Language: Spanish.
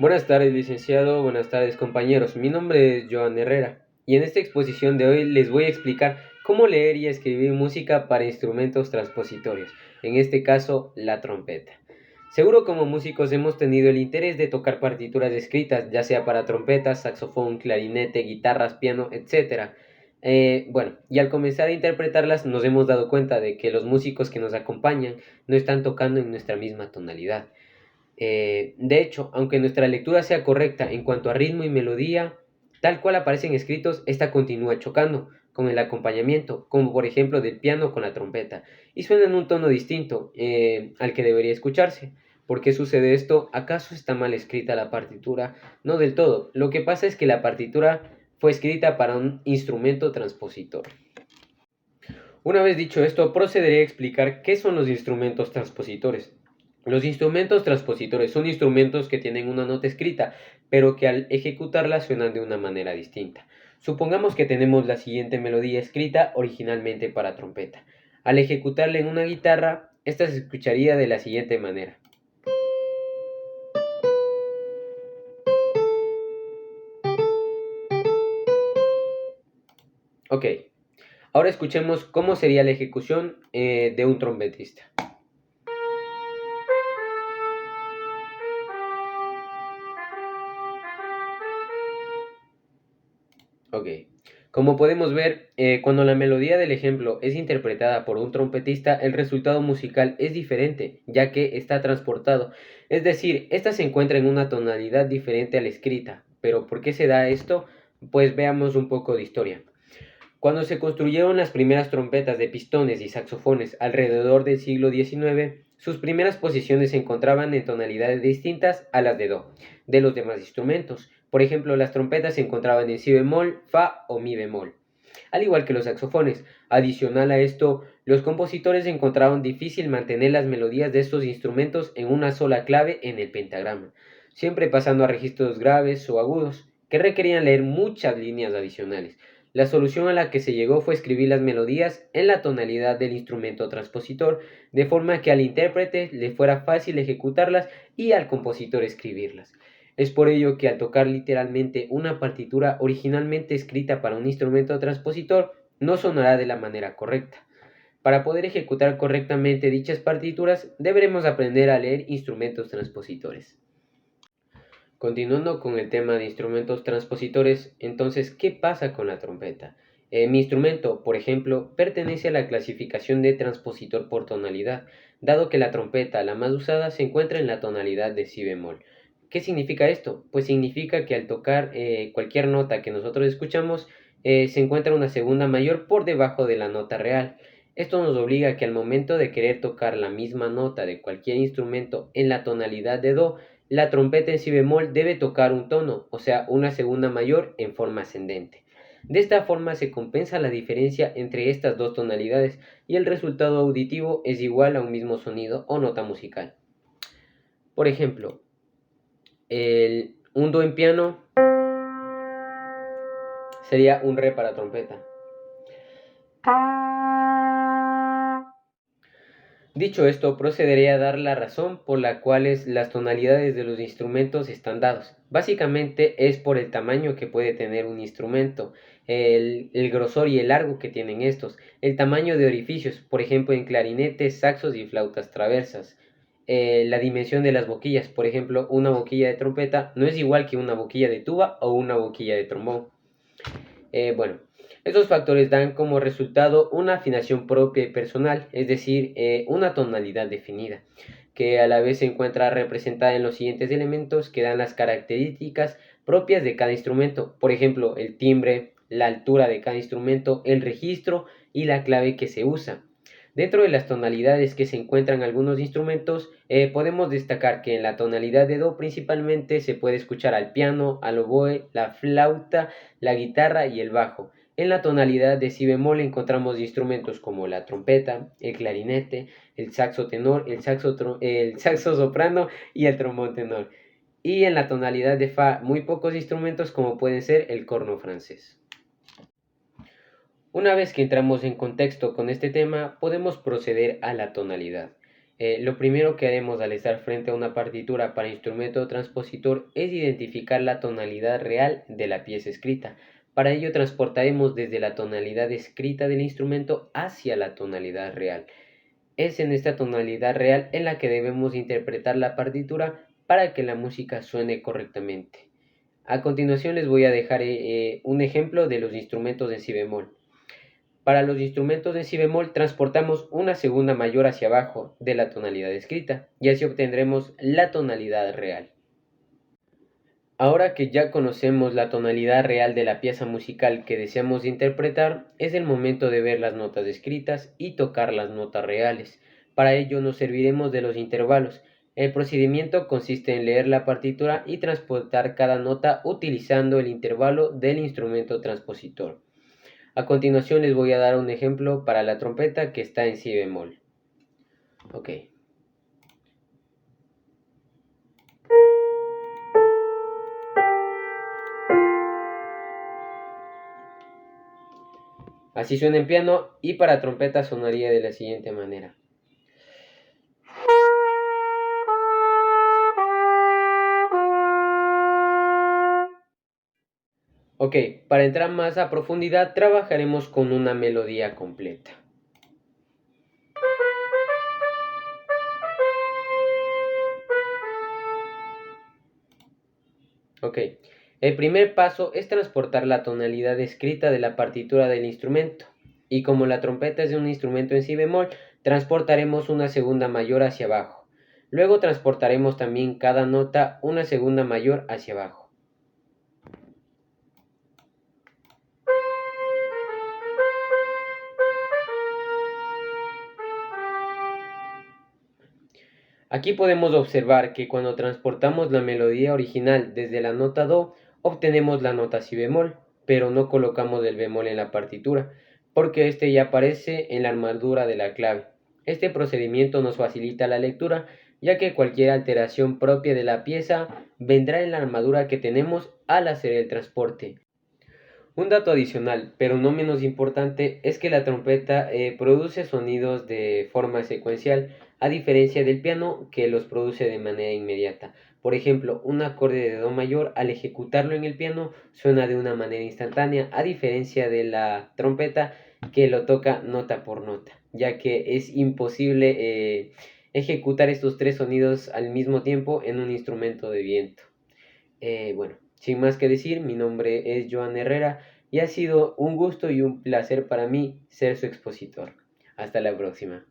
Buenas tardes, licenciado. Buenas tardes, compañeros. Mi nombre es Joan Herrera y en esta exposición de hoy les voy a explicar cómo leer y escribir música para instrumentos transpositorios, en este caso la trompeta. Seguro como músicos hemos tenido el interés de tocar partituras escritas, ya sea para trompetas, saxofón, clarinete, guitarras, piano, etc. Y al comenzar a interpretarlas nos hemos dado cuenta de que los músicos que nos acompañan no están tocando en nuestra misma tonalidad. De hecho, aunque nuestra lectura sea correcta en cuanto a ritmo y melodía, tal cual aparecen escritos, esta continúa chocando con el acompañamiento, como por ejemplo del piano con la trompeta, y suena en un tono distinto al que debería escucharse. ¿Por qué sucede esto? ¿Acaso está mal escrita la partitura? No del todo. Lo que pasa es que la partitura fue escrita para un instrumento transpositor. Una vez dicho esto, procederé a explicar qué son los instrumentos transpositores. Los instrumentos transpositores son instrumentos que tienen una nota escrita, pero que al ejecutarla suenan de una manera distinta. Supongamos que tenemos la siguiente melodía escrita originalmente para trompeta. Al ejecutarla en una guitarra, esta se escucharía de la siguiente manera. Ok, ahora escuchemos cómo sería la ejecución de un trompetista. Ok. Como podemos ver, cuando la melodía del ejemplo es interpretada por un trompetista, el resultado musical es diferente, ya que está transportado. Es decir, esta se encuentra en una tonalidad diferente a la escrita. ¿Pero por qué se da esto? Pues veamos un poco de historia. Cuando se construyeron las primeras trompetas de pistones y saxofones alrededor del siglo XIX, sus primeras posiciones se encontraban en tonalidades distintas a las de do de los demás instrumentos. Por ejemplo, las trompetas se encontraban en si bemol, fa o mi bemol, al igual que los saxofones. Adicional a esto, los compositores encontraron difícil mantener las melodías de estos instrumentos en una sola clave en el pentagrama, siempre pasando a registros graves o agudos, que requerían leer muchas líneas adicionales. La solución a la que se llegó fue escribir las melodías en la tonalidad del instrumento transpositor, de forma que al intérprete le fuera fácil ejecutarlas y al compositor escribirlas. Es por ello que al tocar literalmente una partitura originalmente escrita para un instrumento transpositor, no sonará de la manera correcta. Para poder ejecutar correctamente dichas partituras, deberemos aprender a leer instrumentos transpositores. Continuando con el tema de instrumentos transpositores, entonces, ¿qué pasa con la trompeta? Mi instrumento, por ejemplo, pertenece a la clasificación de transpositor por tonalidad, dado que la trompeta, la más usada, se encuentra en la tonalidad de si bemol. ¿Qué significa esto? Pues significa que al tocar cualquier nota que nosotros escuchamos, se encuentra una segunda mayor por debajo de la nota real. Esto nos obliga a que al momento de querer tocar la misma nota de cualquier instrumento en la tonalidad de do, la trompeta en si bemol debe tocar un tono, o sea, una segunda mayor en forma ascendente. De esta forma se compensa la diferencia entre estas dos tonalidades y el resultado auditivo es igual a un mismo sonido o nota musical. Por ejemplo, un do en piano sería un re para trompeta. Dicho esto, procederé a dar la razón por la cual las tonalidades de los instrumentos están dados. Básicamente es por el tamaño que puede tener un instrumento, el grosor y el largo que tienen estos, el tamaño de orificios, por ejemplo en clarinetes, saxos y flautas traversas, la dimensión de las boquillas, por ejemplo una boquilla de trompeta no es igual que una boquilla de tuba o una boquilla de trombón. Bueno, estos factores dan como resultado una afinación propia y personal, es decir, una tonalidad definida, que a la vez se encuentra representada en los siguientes elementos que dan las características propias de cada instrumento, por ejemplo, el timbre, la altura de cada instrumento, el registro y la clave que se usa. Dentro de las tonalidades que se encuentran en algunos instrumentos, podemos destacar que en la tonalidad de do principalmente se puede escuchar al piano, al oboe, la flauta, la guitarra y el bajo. En la tonalidad de si bemol encontramos instrumentos como la trompeta, el clarinete, el saxo tenor, el saxo soprano y el trombón tenor. Y en la tonalidad de fa, muy pocos instrumentos como pueden ser el corno francés. Una vez que entramos en contexto con este tema, podemos proceder a la tonalidad. Lo primero que haremos al estar frente a una partitura para instrumento transpositor es identificar la tonalidad real de la pieza escrita. Para ello transportaremos desde la tonalidad escrita del instrumento hacia la tonalidad real. Es en esta tonalidad real en la que debemos interpretar la partitura para que la música suene correctamente. A continuación les voy a dejar un ejemplo de los instrumentos en si bemol. Para los instrumentos de si bemol transportamos una segunda mayor hacia abajo de la tonalidad escrita y así obtendremos la tonalidad real. Ahora que ya conocemos la tonalidad real de la pieza musical que deseamos interpretar, es el momento de ver las notas escritas y tocar las notas reales. Para ello nos serviremos de los intervalos. El procedimiento consiste en leer la partitura y transportar cada nota utilizando el intervalo del instrumento transpositor. A continuación les voy a dar un ejemplo para la trompeta que está en si bemol. Ok. Así suena en piano y para trompeta sonaría de la siguiente manera. Ok, para entrar más a profundidad trabajaremos con una melodía completa. Ok, el primer paso es transportar la tonalidad escrita de la partitura del instrumento. Y como la trompeta es un instrumento en si bemol, transportaremos una segunda mayor hacia abajo. Luego transportaremos también cada nota una segunda mayor hacia abajo. Aquí podemos observar que cuando transportamos la melodía original desde la nota do, obtenemos la nota si bemol, pero no colocamos el bemol en la partitura, porque este ya aparece en la armadura de la clave. Este procedimiento nos facilita la lectura, ya que cualquier alteración propia de la pieza vendrá en la armadura que tenemos al hacer el transporte. Un dato adicional, pero no menos importante, es que la trompeta produce sonidos de forma secuencial, a diferencia del piano que los produce de manera inmediata. Por ejemplo, un acorde de do mayor al ejecutarlo en el piano suena de una manera instantánea, a diferencia de la trompeta que lo toca nota por nota, ya que es imposible ejecutar estos tres sonidos al mismo tiempo en un instrumento de viento. Bueno, sin más que decir, mi nombre es Joan Herrera y ha sido un gusto y un placer para mí ser su expositor. Hasta la próxima.